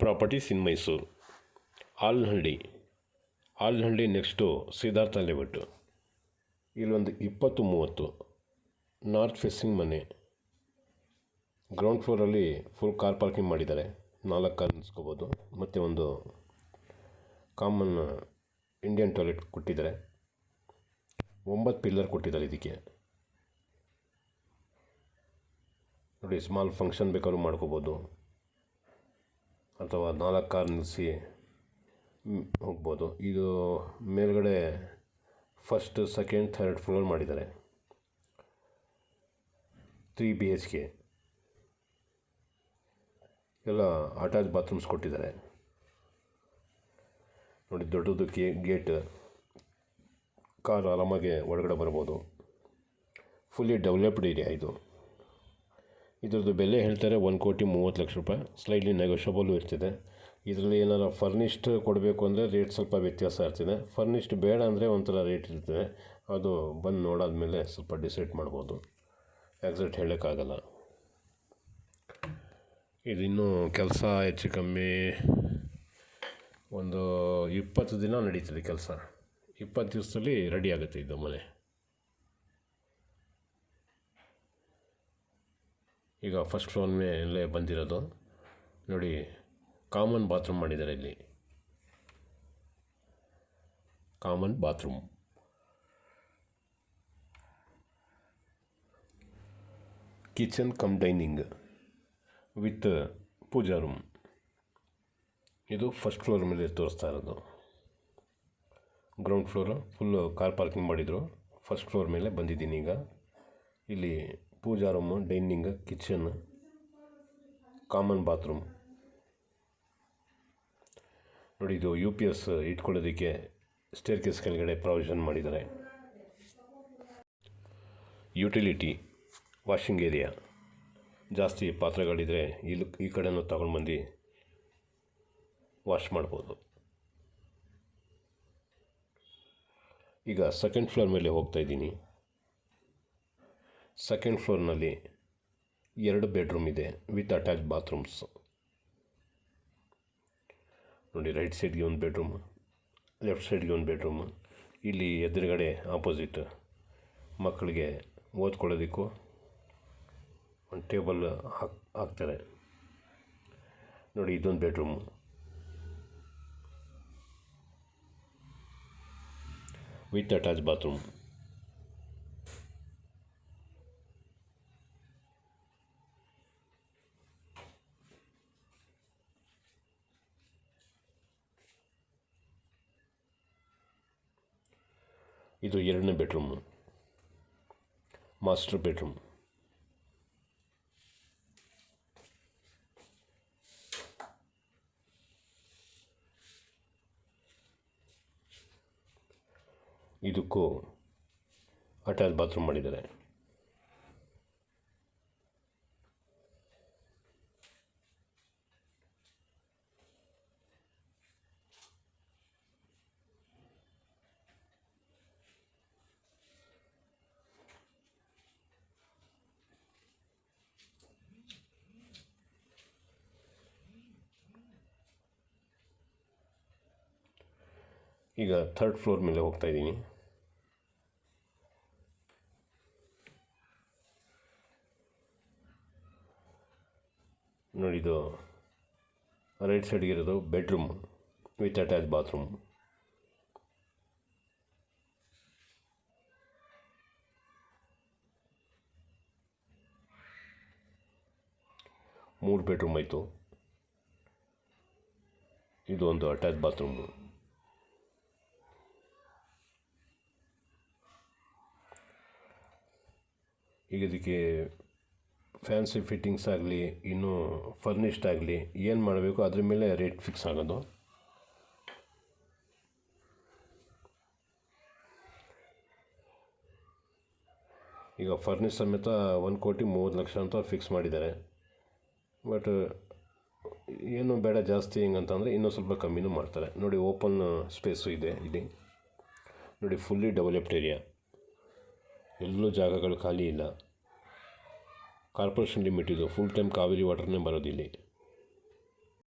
Properties in Mysuru. Alanahalli next Siddhartha layout. ಇಲ್ಲೊಂದು 20-30 north facing ಮನೆ. Ground ಫ್ಲೋರಲ್ಲಿ ಫುಲ್ ಕಾರ್ ಪಾರ್ಕಿಂಗ್ ಮಾಡಿದ್ದಾರೆ, 4 ಕಾರ್ ನಿಲ್ಲಿಸ್ಕೋಬೋದು. ಮತ್ತು ಒಂದು ಕಾಮನ್ ಇಂಡಿಯನ್ ಟಾಯ್ಲೆಟ್ ಕೊಟ್ಟಿದ್ದಾರೆ. 9 ಪಿಲ್ಲರ್ ಕೊಟ್ಟಿದ್ದಾರೆ ಇದಕ್ಕೆ. ನೋಡಿ, ಸ್ಮಾಲ್ ಫಂಕ್ಷನ್ ಬೇಕಾದ್ರೂ ಮಾಡ್ಕೋಬೋದು, ಅಥವಾ 4 ಕಾರ್ ನಿಲ್ಲಿಸಿ ಹೋಗ್ಬೋದು. ಇದು ಮೇಲ್ಗಡೆ ಫಸ್ಟ್, ಸೆಕೆಂಡ್, ಥರ್ಡ್ ಫ್ಲೋರ್ ಮಾಡಿದ್ದಾರೆ. 3 BHK ಎಲ್ಲ ಅಟ್ಯಾಚ್ ಬಾತ್ರೂಮ್ಸ್ ಕೊಟ್ಟಿದ್ದಾರೆ. ನೋಡಿ, ದೊಡ್ಡದು ಗೇಟ್, ಕಾರ್ ಆರಾಮಾಗಿ ಒಳಗಡೆ ಬರ್ಬೋದು. ಫುಲ್ಲಿ ಡೆವಲಪ್ಡ್ ಏರಿಯಾ ಇದು. ಇದ್ರದ್ದು ಬೆಲೆ ಹೇಳ್ತಾರೆ 1,30,00,000 ರೂಪಾಯಿ. ಸ್ಲೈಡ್ಲಿ ನೆಗೋಷಿಯಬಲು ಇರ್ತಿದೆ. ಇದರಲ್ಲಿ ಏನಾರು ಫರ್ನಿಷ್ಡ್ ಕೊಡಬೇಕು ಅಂದರೆ ರೇಟ್ ಸ್ವಲ್ಪ ವ್ಯತ್ಯಾಸ ಇರ್ತಿದೆ. ಫರ್ನಿಷ್ಡ್ ಬೇಡ ಅಂದರೆ ಒಂಥರ ರೇಟ್ ಇರ್ತದೆ. ಅದು ಬಂದು ನೋಡಾದ್ಮೇಲೆ ಸ್ವಲ್ಪ ಡಿಸೈಡ್ ಮಾಡ್ಬೋದು, ಎಕ್ಸಾಕ್ಟ್ ಹೇಳೋಕ್ಕಾಗಲ್ಲ. ಇದು ಇನ್ನೂ ಕೆಲಸ ಹೆಚ್ಚು ಕಮ್ಮಿ ಒಂದು 20 ದಿನ ನಡೀತದೆ ಕೆಲಸ. 20 ದಿವಸದಲ್ಲಿ ರೆಡಿ ಆಗುತ್ತೆ ಇದು ಮನೆ. ಈಗ ಫಸ್ಟ್ ಫ್ಲೋರ್ ಮೇಲೆ ಬಂದಿರೋದು ನೋಡಿ, ಕಾಮನ್ ಬಾತ್ರೂಮ್ ಮಾಡಿದ್ದಾರೆ ಇಲ್ಲಿ. Common bathroom, kitchen cum dining with puja room. ಇದು ಫಸ್ಟ್ ಫ್ಲೋರ್ ಮೇಲೆ ತೋರಿಸ್ತಾ ಇರೋದು. Ground floor full car parking ಮಾಡಿದರು. ಫಸ್ಟ್ ಫ್ಲೋರ್ ಮೇಲೆ ಬಂದಿದ್ದೀನಿ ಈಗ. ಇಲ್ಲಿ puja room, dining, kitchen, common bathroom. ನೋಡಿ, ಇದು UPS ಇಟ್ಕೊಳ್ಳೋದಕ್ಕೆ ಸ್ಟೇರ್ ಕೇಸ್ ಕೆಳಗಡೆ ಪ್ರಾವಿಷನ್ ಮಾಡಿದ್ದಾರೆ. Utility, washing area. ಜಾಸ್ತಿ ಪಾತ್ರೆಗಳಿದ್ರೆ ಈ ಕಡೆನೂ ತಗೊಂಡು ಬಂದು ವಾಶ್ ಮಾಡ್ಬೋದು. ಈಗ ಸೆಕೆಂಡ್ ಫ್ಲೋರ್ ಮೇಲೆ ಹೋಗ್ತಾ ಇದ್ದೀನಿ. ಸೆಕೆಂಡ್ ಫ್ಲೋರ್ನಲ್ಲಿ 2 ಬೆಡ್ರೂಮ್ ಇದೆ ವಿತ್ ಅಟ್ಯಾಚ್ ಬಾತ್ರೂಮ್ಸ್. ನೋಡಿ, ರೈಟ್ ಸೈಡ್ಗೆ ಒಂದು ಬೆಡ್ರೂಮ್, ಲೆಫ್ಟ್ ಸೈಡ್ಗೆ ಒಂದು ಬೆಡ್ರೂಮ್. ಇಲ್ಲಿ ಎದುರುಗಡೆ ಆಪೋಸಿಟ್ ಮಕ್ಕಳಿಗೆ ಓದ್ಕೊಳ್ಳೋದಕ್ಕೂ ಒಂದು ಟೇಬಲ್ ಹಾಕ್ತಾರೆ. ನೋಡಿ, ಇದೊಂದು ಬೆಡ್ರೂಮು ವಿತ್ ಅಟ್ಯಾಚ್ ಬಾತ್ರೂಮ್. ಇದು 2ನೇ ಬೆಡ್ರೂಮು, ಮಾಸ್ಟರ್ ಬೆಡ್ರೂಮ್. ಇದಕ್ಕೂ ಅಟ್ಯಾಚ್ ಬಾತ್ರೂಮ್ ಮಾಡಿದ್ದಾರೆ. ಈಗ ಥರ್ಡ್ ಫ್ಲೋರ್ ಮೇಲೆ ಹೋಗ್ತಾ ಇದ್ದೀನಿ. ನೋಡಿ, ಇದು ರೈಟ್ ಸೈಡ್ಗೆ ಇರೋದು ಬೆಡ್ರೂಮ್ ವಿತ್ ಅಟ್ಯಾಚ್ ಬಾತ್ರೂಮ್. ಮೂರು ಬೆಡ್ರೂಮ್ ಆಯಿತು. ಇದು ಒಂದು ಅಟ್ಯಾಚ್ ಬಾತ್ರೂಮು. ಈಗ ಇದಕ್ಕೆ ಫ್ಯಾನ್ಸಿ ಫಿಟ್ಟಿಂಗ್ಸ್ ಆಗಲಿ, ಇನ್ನೂ ಫರ್ನಿಷ್ಡ್ ಆಗಲಿ, ಏನು ಮಾಡಬೇಕು ಅದ್ರ ಮೇಲೆ ರೇಟ್ ಫಿಕ್ಸ್ ಆಗೋದು. ಈಗ ಫರ್ನಿಷ್ ಸಮೇತ 1,30,00,000 ಅಂತ ಫಿಕ್ಸ್ ಮಾಡಿದ್ದಾರೆ. ಬಟ್ ಏನು ಬೇಡ ಜಾಸ್ತಿ ಹೆಂಗಂತಂದರೆ ಇನ್ನೂ ಸ್ವಲ್ಪ ಕಮ್ಮಿನೂ ಮಾಡ್ತಾರೆ. ನೋಡಿ, ಓಪನ್ ಸ್ಪೇಸು ಇದೆ ಇಲ್ಲಿ. ನೋಡಿ, ಫುಲ್ಲಿ ಡೆವಲಪ್ಡ್ ಏರಿಯಾ, ಎಲ್ಲೂ ಜಾಗಗಳು ಖಾಲಿ ಇಲ್ಲ. ಕಾರ್ಪೊರೇಷನ್ ಲಿಮಿಟ್ ಇದು, ಫುಲ್ ಟೈಮ್ ಕಾವೇರಿ ವಾಟರ್ನೇ ಬರೋದಿಲ್ಲಿ.